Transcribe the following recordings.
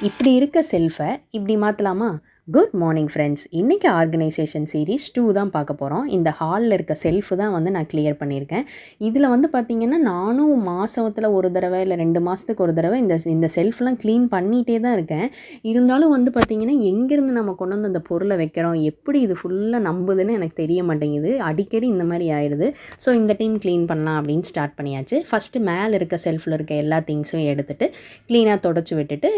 இப்படி இருக்க செல்ஃபை இப்படி மாற்றலாமா? Good morning friends. இன்றைக்கி ஆர்கனைசேஷன் சீரீஸ் 2 தான் பார்க்க போகிறோம். இந்த ஹாலில் இருக்க செல்ஃபு தான் வந்து நான் கிளியர் பண்ணியிருக்கேன். இதில் வந்து பார்த்திங்கன்னா நானும் மாதத்தில் ஒரு தடவை இல்லை 2 மாதத்துக்கு ஒரு தடவை இந்த செல்ஃப்லாம் க்ளீன் பண்ணிகிட்டே தான் இருக்கேன். இருந்தாலும் வந்து பார்த்திங்கன்னா எங்கேருந்து நம்ம கொண்டு வந்து அந்த பொருளை வைக்கிறோம், எப்படி இது ஃபுல்லாக நம்புதுன்னு எனக்கு தெரிய மாட்டேங்குது. அடிக்கடி இந்த மாதிரி ஆயிடுது. ஸோ இந்த டைம் க்ளீன் பண்ணலாம் அப்படின்னு ஸ்டார்ட் பண்ணியாச்சு. ஃபஸ்ட்டு மேலே இருக்க செல்ஃபில் இருக்க எல்லா திங்ஸும் எடுத்துகிட்டு க்ளீனாக தொடச்சி விட்டுட்டு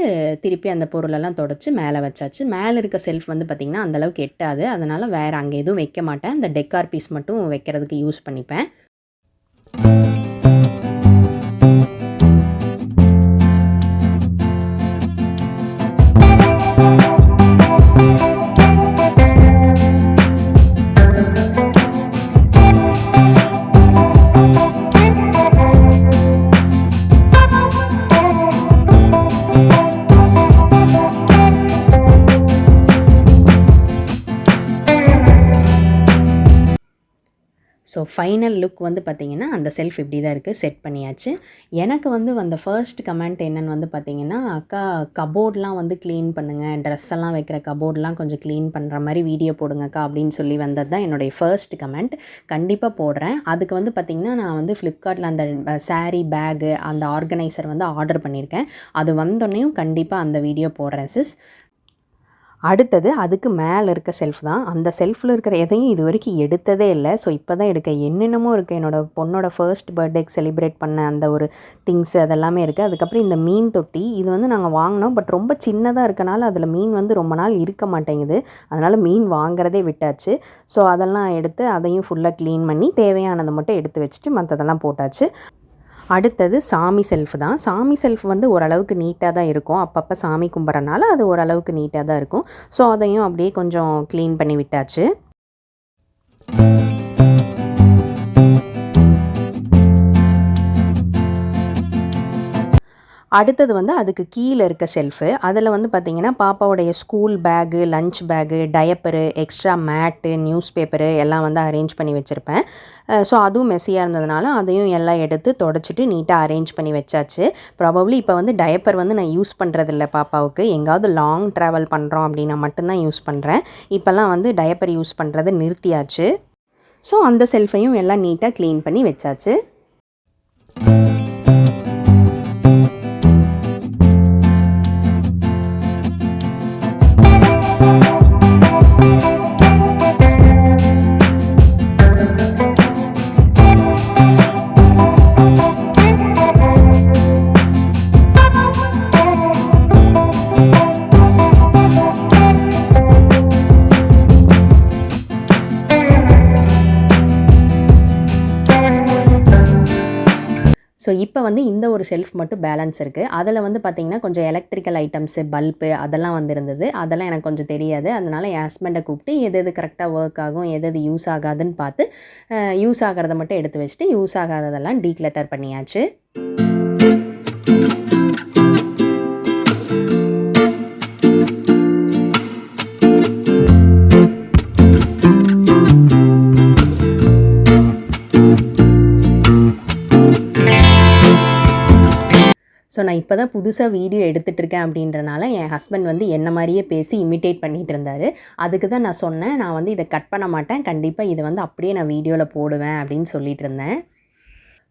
திருப்பி அந்த பொருளெல்லாம் தொடச்சி மேலே வச்சாச்சு. மேலே இருக்க செல்ஃப் வந்து பார்த்திங்கன்னா அந்தளவுக்கு எட்டாது. அதனால் வேறு அங்கே எதுவும் வைக்க மாட்டேன். அந்த டெக்கார் பீஸ் மட்டும் வைக்கிறதுக்கு யூஸ் பண்ணிப்பேன். ஸோ ஃபைனல் லுக் வந்து பார்த்திங்கன்னா அந்த செல்ஃப் இப்படி தான் இருக்குது. செட் பண்ணியாச்சு. எனக்கு வந்து அந்த ஃபர்ஸ்ட் கமெண்ட் என்னென்னு வந்து பார்த்திங்கன்னா, அக்கா கபோர்ட்லாம் வந்து க்ளீன் பண்ணுங்கள், ட்ரெஸ் எல்லாம் வைக்கிற கபோர்ட்லாம் கொஞ்சம் க்ளீன் பண்ணுற மாதிரி வீடியோ போடுங்கக்கா அப்படின்னு சொல்லி வந்தது தான் என்னுடைய ஃபர்ஸ்ட் கமெண்ட். கண்டிப்பாக போடுறேன். அதுக்கு வந்து பார்த்திங்கன்னா நான் வந்து ஃப்ளிப்கார்ட்டில் அந்த சாரீ பேகு அந்த ஆர்கனைசர் வந்து ஆர்டர் பண்ணியிருக்கேன். அது வந்தோடனையும் கண்டிப்பாக அந்த வீடியோ போடுறேன் சிஸ். அடுத்தது அதுக்கு மேலே இருக்க செல்ஃப் தான். அந்த செல்ஃபில் இருக்கிற எதையும் இது வரைக்கும் எடுத்ததே இல்லை. ஸோ இப்போ தான் எடுக்க என்னென்னமோ இருக்குது. என்னோடய பொண்ணோட ஃபர்ஸ்ட் பர்த்டேக்கு செலிப்ரேட் பண்ண அந்த ஒரு திங்ஸ் அதெல்லாமே இருக்குது. அதுக்கப்புறம் இந்த மீன் தொட்டி இது வந்து நாங்கள் வாங்கினோம். பட் ரொம்ப சின்னதாக இருக்கனால அதில் மீன் வந்து ரொம்ப நாள் இருக்க மாட்டேங்குது. அதனால் மீன் வாங்குறதே விட்டாச்சு. ஸோ அதெல்லாம் எடுத்து அதையும் ஃபுல்லாக க்ளீன் பண்ணி தேவையானதை மட்டும் எடுத்து வச்சுட்டு மற்றதெல்லாம் போட்டாச்சு. அடுத்தது சாமி செல்ஃப் தான். சாமி செல்ஃப் வந்து ஓரளவுக்கு நீட்டாக தான் இருக்கும். அப்பப்போ சாமி கும்பிட்றனால அது ஓரளவுக்கு நீட்டாக தான் இருக்கும். ஸோ அதையும் அப்படியே கொஞ்சம் க்ளீன் பண்ணி விட்டாச்சு. அடுத்தது வந்து அதுக்கு கீழே இருக்க ஷெல்ஃபு. அதில் வந்து பார்த்திங்கன்னா பாப்பாவுடைய school bag, lunch bag, diaper, extra mat, news paper எல்லாம் வந்து அரேஞ்ச் பண்ணி வச்சுருப்பேன். ஸோ அதுவும் மெஸ்ஸியாக இருந்ததுனால அதையும் எல்லாம் எடுத்து தொடச்சிட்டு நீட்டாக அரேஞ்ச் பண்ணி வச்சாச்சு. ப்ராபப்ளி இப்போ வந்து டயப்பர் வந்து நான் யூஸ் பண்ணுறதில்ல பாப்பாவுக்கு. எங்காவது லாங் ட்ராவல் பண்ணுறோம் அப்படின்னா மட்டும்தான் யூஸ் பண்ணுறேன். இப்போல்லாம் வந்து டயப்பர் யூஸ் பண்ணுறதை நிறுத்தியாச்சு. ஸோ அந்த செல்ஃபையும் எல்லாம் நீட்டாக க்ளீன் பண்ணி வச்சாச்சு. ஸோ இப்போ வந்து இந்த ஒரு ஷெல்ஃப் மட்டும் பேலன்ஸ் இருக்குது. அதில் வந்து பார்த்திங்கன்னா கொஞ்சம் எலக்ட்ரிக்கல் ஐட்டம்ஸு, பல்பு அதெல்லாம் வந்து இருந்தது. அதெல்லாம் எனக்கு கொஞ்சம் தெரியாது. அதனால் என் ஹஸ்பண்டை கூப்பிட்டு எது கரெக்டாக ஒர்க் ஆகும், எது யூஸ் ஆகாதுன்னு பார்த்து யூஸ் ஆகிறத மட்டும் எடுத்து வச்சுட்டு யூஸ் ஆகாததெல்லாம் டீக்ளட்டர் பண்ணியாச்சு. ஸோ நான் இப்போ தான் புதுசாக வீடியோ எடுத்துகிட்ருக்கேன் அப்படின்றனால என் ஹஸ்பண்ட் வந்து என்ன மாதிரியே பேசி இமிட்டேட் பண்ணிகிட்டு இருந்தார். அதுக்கு தான் நான் சொன்னேன், நான் வந்து இதை கட் பண்ண மாட்டேன், கண்டிப்பாக இதை வந்து அப்படியே நான் வீடியோவில் போடுவேன் அப்படின்னு சொல்லிட்டு இருந்தேன்.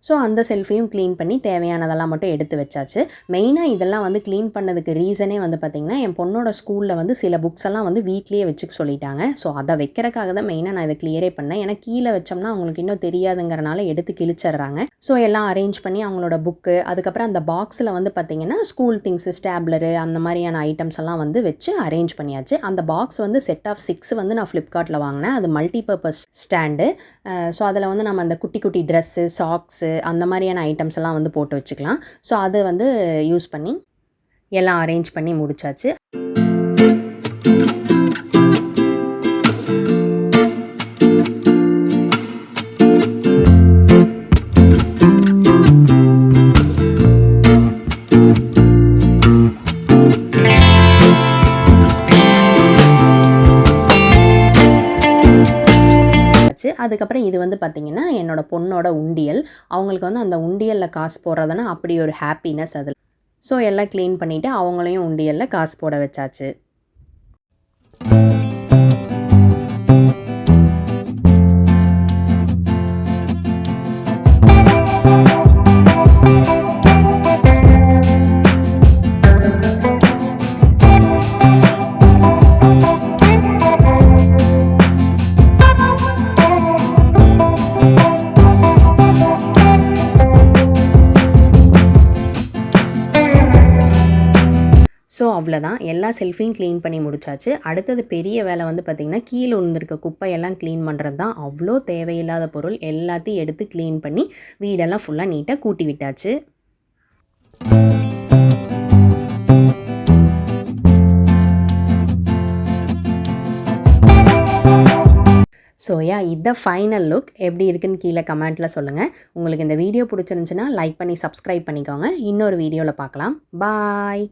ஸோ அந்த செல்ஃபையும் க்ளீன் பண்ணி தேவையானதெல்லாம் மட்டும் எடுத்து வச்சாச்சு. மெயினாக இதெல்லாம் வந்து க்ளீன் பண்ணதுக்கு ரீசனே வந்து பார்த்திங்கன்னா என் பொண்ணோட ஸ்கூலில் வந்து சில புக்ஸ் எல்லாம் வந்து வீட்லேயே வச்சுக்க சொல்லிட்டாங்க. ஸோ அதை வைக்கிறக்காக தான் மெயினாக நான் இதை கிளியரே பண்ணேன். ஏன்னா கீழே வச்சோம்னா அவங்களுக்கு இன்னும் தெரியாதுங்கிறனால எடுத்து கிழிச்சிட்றாங்க. ஸோ எல்லாம் அரேஞ்ச் பண்ணி அவங்களோட புக்கு, அதுக்கப்புறம் அந்த பாக்ஸில் வந்து பார்த்திங்கன்னா ஸ்கூல் திங்ஸு, ஸ்டாப்லரு அந்த மாதிரியான ஐட்டம்ஸ் எல்லாம் வந்து வச்சு அரேஞ்ச் பண்ணியாச்சு. அந்த பாக்ஸ் வந்து செட் ஆஃப் 6 வந்து நான் ஃப்ளிப்கார்ட்டில் வாங்கினேன். அது மல்டிபர்பஸ் ஸ்டாண்டு. ஸோ அதில் வந்து நம்ம அந்த குட்டி குட்டி ட்ரெஸ்ஸு, சாக்ஸு அந்த மாதிரியான ஐட்டம்ஸ் எல்லாம் வந்து போட்டு வச்சுக்கலாம். ஸோ அதை வந்து யூஸ் பண்ணி எல்லாம் அரேஞ்ச் பண்ணி முடிச்சாச்சு. அதுக்கப்புறம் இது வந்து பார்த்திங்கன்னா என்னோடய பொண்ணோட உண்டியல். அவங்களுக்கு வந்து அந்த உண்டியலில் காசு போடுறதுனா அப்படி ஒரு ஹாப்பினஸ் அதில். ஸோ எல்லாம் க்ளீன் பண்ணிவிட்டு அவங்களையும் உண்டியலில் காசு போட வச்சாச்சு. ஸோ அவ்வளோதான், எல்லா செல்ஃபையும் க்ளீன் பண்ணி முடிச்சாச்சு. அடுத்தது பெரிய வேலை வந்து பார்த்திங்கன்னா கீழே விழுந்திருக்க குப்பையெல்லாம் க்ளீன் பண்ணுறது தான். அவ்வளோ தேவையில்லாத பொருள் எல்லாத்தையும் எடுத்து க்ளீன் பண்ணி வீடெல்லாம் ஃபுல்லாக நீட்டாக கூட்டி விட்டாச்சு. ஸோ இதுதான் ஃபைனல் லுக். எப்படி இருக்குன்னு கீழே கமெண்ட்டில் சொல்லுங்கள். உங்களுக்கு இந்த வீடியோ பிடிச்சிருந்துச்சுன்னா லைக் பண்ணி சப்ஸ்கிரைப் பண்ணிக்கோங்க. இன்னொரு வீடியோவில் பார்க்கலாம். பாய்.